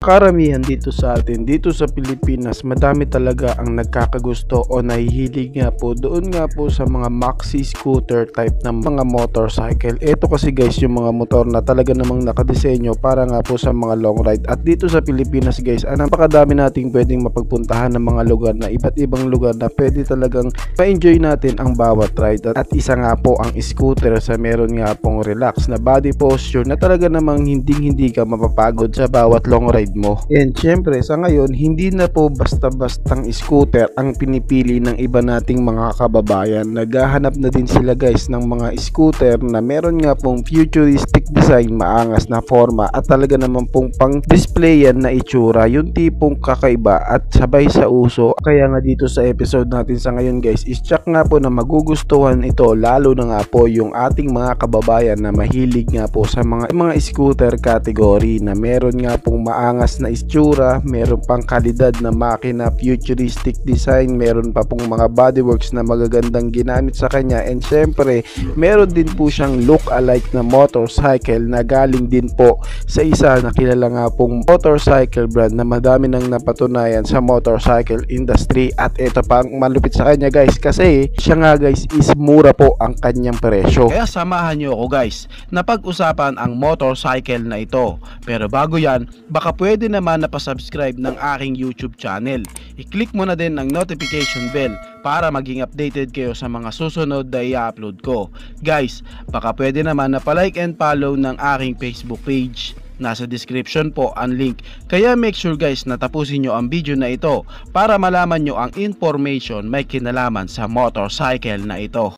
Karamihan dito sa atin, dito sa Pilipinas, madami talaga ang nagkakagusto o nahihilig nga po doon nga po sa mga maxi scooter type ng mga motorcycle. Ito kasi guys yung mga motor na talaga namang nakadesenyo para nga po sa mga long ride. At dito sa Pilipinas guys, napakadami nating pwedeng mapagpuntahan ng mga lugar na iba't ibang lugar na pwede talagang ma-enjoy natin ang bawat ride. At isa nga po ang scooter sa meron nga pong relax na body posture na talaga namang hindi ka mapapagod sa bawat long ride mo. And syempre sa ngayon, hindi na po basta-bastang scooter ang pinipili ng iba nating mga kababayan. Naghahanap na din sila guys ng mga scooter na meron nga pong futuristic design, maangas na forma at talaga naman pong pang displayan na itsura, yung tipong kakaiba at sabay sa uso. Kaya nga dito sa episode natin sa ngayon guys, is check nga po na magugustuhan ito, lalo na nga po yung ating mga kababayan na mahilig nga po sa mga scooter category na meron nga pong maangas na itsura, meron pang kalidad na makina, futuristic design, meron pa pong mga bodyworks na magagandang ginamit sa kanya, and syempre meron din po siyang look alike na motorcycle na galing din po sa isa na kilala nga pong motorcycle brand na madami nang napatunayan sa motorcycle industry. At ito pa ang malupit sa kanya guys, kasi siya nga guys is mura po ang kanyang presyo. Kaya samahan nyo ako guys na pag-usapan ang motorcycle na ito. Pero bago yan, baka pwede naman na pa-subscribe ng aking YouTube channel. I-click mo na din ang notification bell para maging updated kayo sa mga susunod na i-upload ko. Guys, baka pwede naman na pa-like and follow ng aking Facebook page. Nasa description po ang link. Kaya make sure guys na tapusin nyo ang video na ito para malaman nyo ang information may kinalaman sa motorcycle na ito.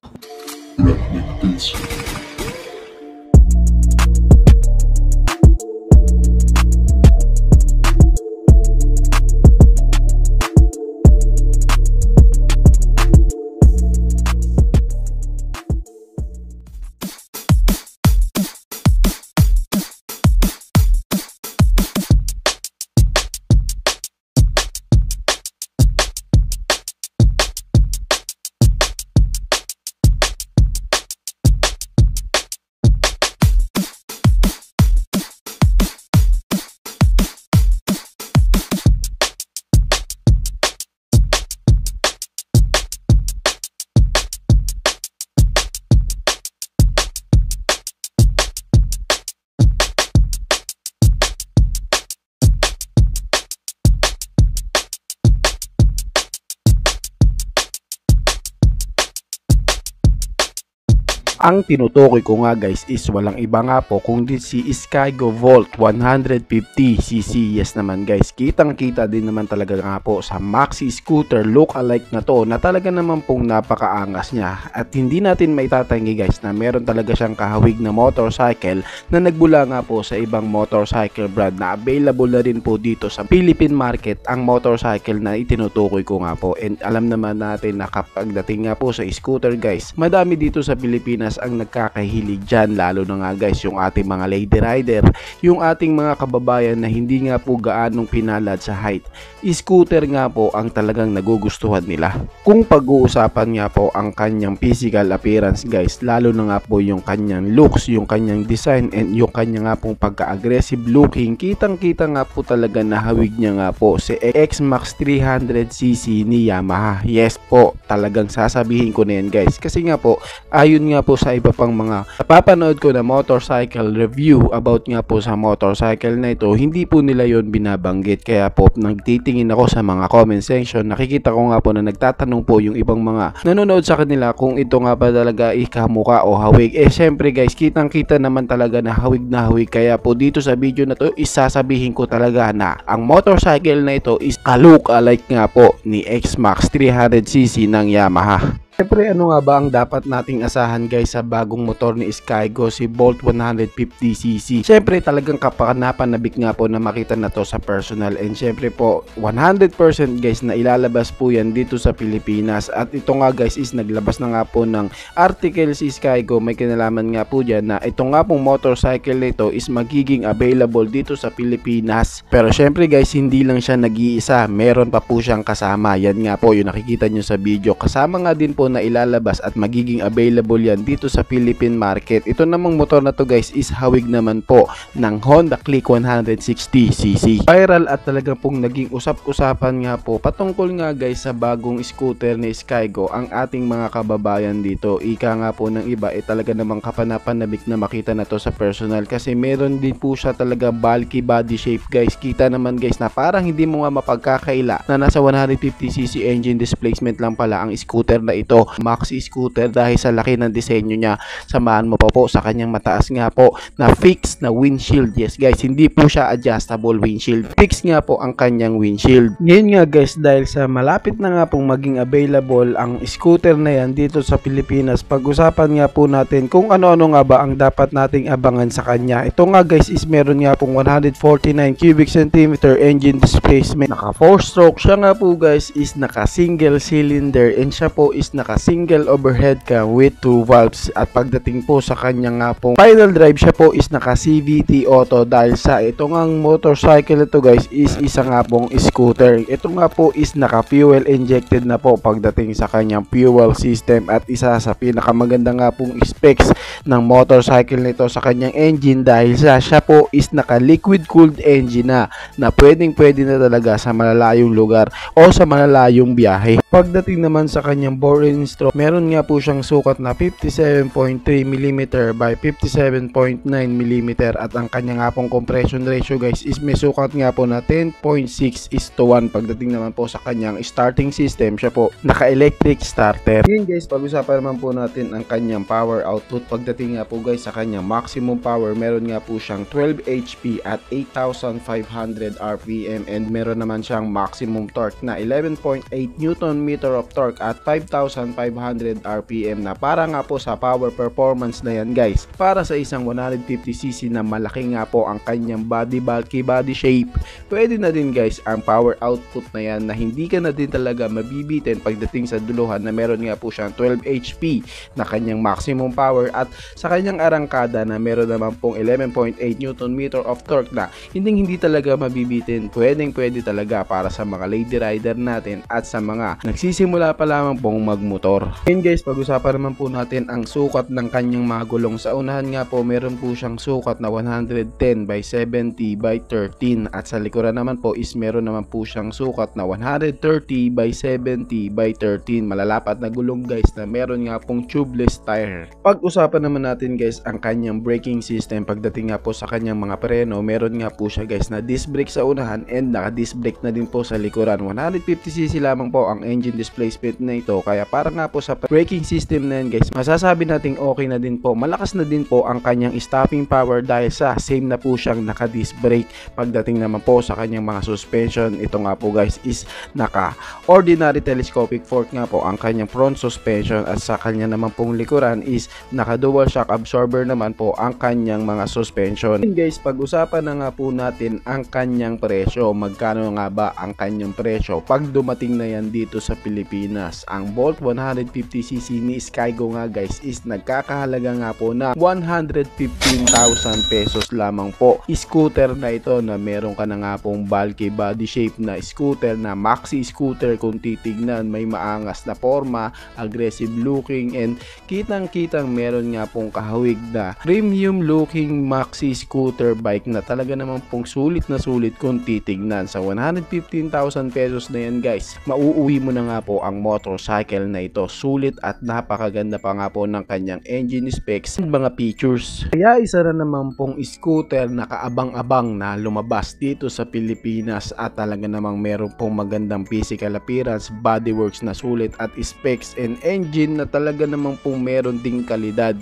Ang tinutukoy ko nga guys is walang iba nga po kundi si Skygo Volt 150cc. Yes naman guys, kitang kita din naman talaga nga po sa maxi scooter look alike na to na talaga naman pong napakaangas niya. At hindi natin maitatanggi guys na meron talaga siyang kahawig na motorcycle na nagbula nga po sa ibang motorcycle brand na available na rin po dito sa Philippine market ang motorcycle na itinutukoy ko nga po. And alam naman natin na kapag dating nga po sa scooter guys, madami dito sa Pilipinas ang nagkakahilig dyan, lalo na nga guys yung ating mga lady rider, yung ating mga kababayan na hindi nga po gaanong pinalad sa height. Scooter nga po ang talagang nagugustuhan nila. Kung pag-uusapan nga po ang kanyang physical appearance guys, lalo na nga po yung kanyang looks, yung kanyang design, and yung kanya nga pong pagka-aggressive looking, kitang-kita nga po talaga na hawig niya nga po si X-Max 300cc ni Yamaha. Yes po, talagang sasabihin ko na yan guys, kasi nga po ayon nga po sa iba pang mga napapanood ko na motorcycle review about nga po sa motorcycle na ito, hindi po nila yon binabanggit. Kaya po nagtitingin ako sa mga comment section, nakikita ko nga po na nagtatanong po yung ibang mga nanonood sa kanila kung ito nga ba talaga ikamuka o hawig. Syempre guys, kitang kita naman talaga na hawig na hawig. Kaya po dito sa video na to, isasabihin ko talaga na ang motorcycle na ito is look alike nga po ni X-Max 300cc ng Yamaha. Siyempre, ano nga ba ang dapat nating asahan guys sa bagong motor ni Skygo, si Volt 150cc? Siyempre, talagang kapanapanabik nga po na makita na to sa personal. And siyempre po, 100% guys na ilalabas po yan dito sa Pilipinas. At ito nga guys is naglabas na nga po ng article si Skygo. May kinalaman nga po dyan na ito nga pong motorcycle nito is magiging available dito sa Pilipinas. Pero siyempre guys, hindi lang siya nag-iisa. Meron pa po siyang kasama. Yan nga po yung nakikita nyo sa video. Kasama nga din po po na ilalabas at magiging available yan dito sa Philippine market. Ito namang motor na to guys is hawig naman po ng Honda Click 160cc. Viral at talagang pong naging usap-usapan nga po patungkol nga guys sa bagong scooter ni Skygo ang ating mga kababayan dito. Ika nga po ng iba talaga namang kapanapanabik na makita na to sa personal kasi meron din po siya talaga bulky body shape guys. Kita naman guys na parang hindi mo nga mapagkakaila na nasa 150cc engine displacement lang pala ang scooter na ito. Maxi scooter dahil sa laki ng disenyo niya. Samahan mo pa po sa kanyang mataas nga po na fixed na windshield. Yes guys, hindi po siya adjustable windshield. Fixed nga po ang kanyang windshield. Ngayon nga guys, dahil sa malapit na nga pong maging available ang scooter na yan dito sa Pilipinas, pag-usapan nga po natin kung ano-ano nga ba ang dapat nating abangan sa kanya. Ito nga guys is meron nga pong 149 cubic centimeter engine displacement. Naka 4-stroke siya nga po guys is naka single cylinder and siya po is naka single overhead cam with 2 valves. At pagdating po sa kanya nga pong final drive, siya po is naka CVT auto dahil sa ito nga motorcycle ito guys is isa nga pong scooter. Ito nga po is naka fuel injected na po pagdating sa kanyang fuel system at isa sa pinakamaganda nga pong specs ng motorcycle nito sa kanyang engine dahil sa siya po is naka liquid cooled engine na pwede na talaga sa malalayong lugar o sa malalayong biyahe. Pagdating naman sa kanyang bore and stroke, meron nga po siyang sukat na 57.3mm by 57.9mm at ang kanya nga pong compression ratio guys is may sukat nga po na 10.6:1. Pagdating naman po sa kanyang starting system, siya po naka-electric starter. Ngayon guys, pag-usapan naman po natin ang kanyang power output. Pagdating nga po guys sa kanyang maximum power, meron nga po siyang 12 HP at 8,500 RPM and meron naman siyang maximum torque na 11.8 Nm of torque at 5,500 RPM na para nga po sa power performance na yan guys. Para sa isang 150cc na malaki nga po ang kanyang bulky body shape, pwede na din guys ang power output na yan na hindi ka na din talaga mabibitin pagdating sa duluhan na meron nga po siyang 12 HP na kanyang maximum power at sa kanyang arangkada na meron naman pong 11.8 Nm of torque na hindi talaga mabibitin. Pwede talaga para sa mga lady rider natin at sa mga nagsisimula pa lamang pong magmotor. Ngayon guys, pag-usapan naman po natin ang sukat ng kanyang mga gulong. Sa unahan nga po, meron po siyang sukat na 110 by 70 by 13 at sa likuran naman po is meron naman po siyang sukat na 130 by 70 by 13. Malalapat na gulong guys na meron nga pong tubeless tire. Pag-usapan naman natin guys ang kanyang braking system. Pagdating nga po sa kanyang mga preno, meron nga po siya guys na disc brake sa unahan and naka disc brake na din po sa likuran. 150cc lamang po ang engine displacement na ito, kaya para nga po sa braking system na yan guys, masasabi nating okay na din po. Malakas na din po ang kanyang stopping power dahil sa same na po siyang naka disc brake. Pagdating naman po sa kanyang mga suspension, ito nga po guys is naka ordinary telescopic fork nga po ang kanyang front suspension at sa kanya naman pong likuran is naka dual shock absorber naman po ang kanyang mga suspension. And guys, pag-usapan na nga po natin ang kanyang presyo. Magkano nga ba ang kanyang presyo pag dumating na yan dito sa Pilipinas? Ang Bolt 150cc ni Skygo nga guys is nagkakahalaga nga po na 115,000 pesos lamang po. Scooter na ito na meron ka na nga pong bulky body shape na scooter na maxi scooter kung titignan, may maangas na forma, aggressive looking and kitang meron nga pong kahawig na premium looking maxi scooter bike na talaga naman pong sulit na sulit kung titignan. Sa 115,000 pesos na yan guys, mauuwi mo na nga po ang motorcycle na ito. Sulit at napakaganda pa nga po ng kanyang engine specs at mga features. Kaya isa na naman pong scooter na kaabang-abang na lumabas dito sa Pilipinas at talaga namang meron pong magandang physical appearance, bodyworks na sulit at specs and engine na talaga namang pong meron ding kalidad.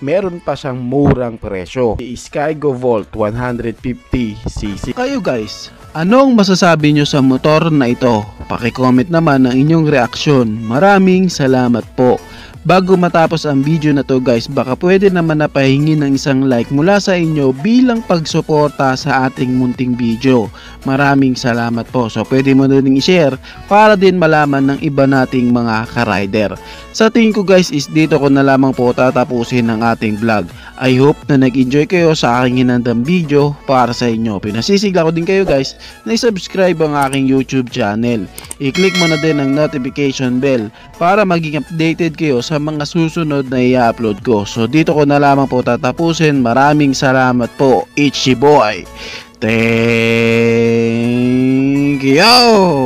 Meron pa siyang murang presyo. Skygo Volt 150cc. Kayo guys, anong masasabi nyo sa motor na ito? Paki-comment naman ang inyong reaksyon. Maraming salamat po. Bago matapos ang video na to guys, baka pwede naman na pahingi ng isang like mula sa inyo bilang pagsuporta sa ating munting video. Maraming salamat po. So pwede mo din i-share para din malaman ng iba nating mga ka-rider. Sa tingin ko guys is dito ko na lamang po tatapusin ang ating vlog. I hope na nag-enjoy kayo sa aking hinandang video para sa inyo. Pinasisigla ko din kayo guys na i-subscribe ang aking YouTube channel. I-click mo na din ang notification bell para maging updated kayo sa mga susunod na i-upload ko. So dito ko na lamang po tatapusin. Maraming salamat po, Ichi Boy. Thank you!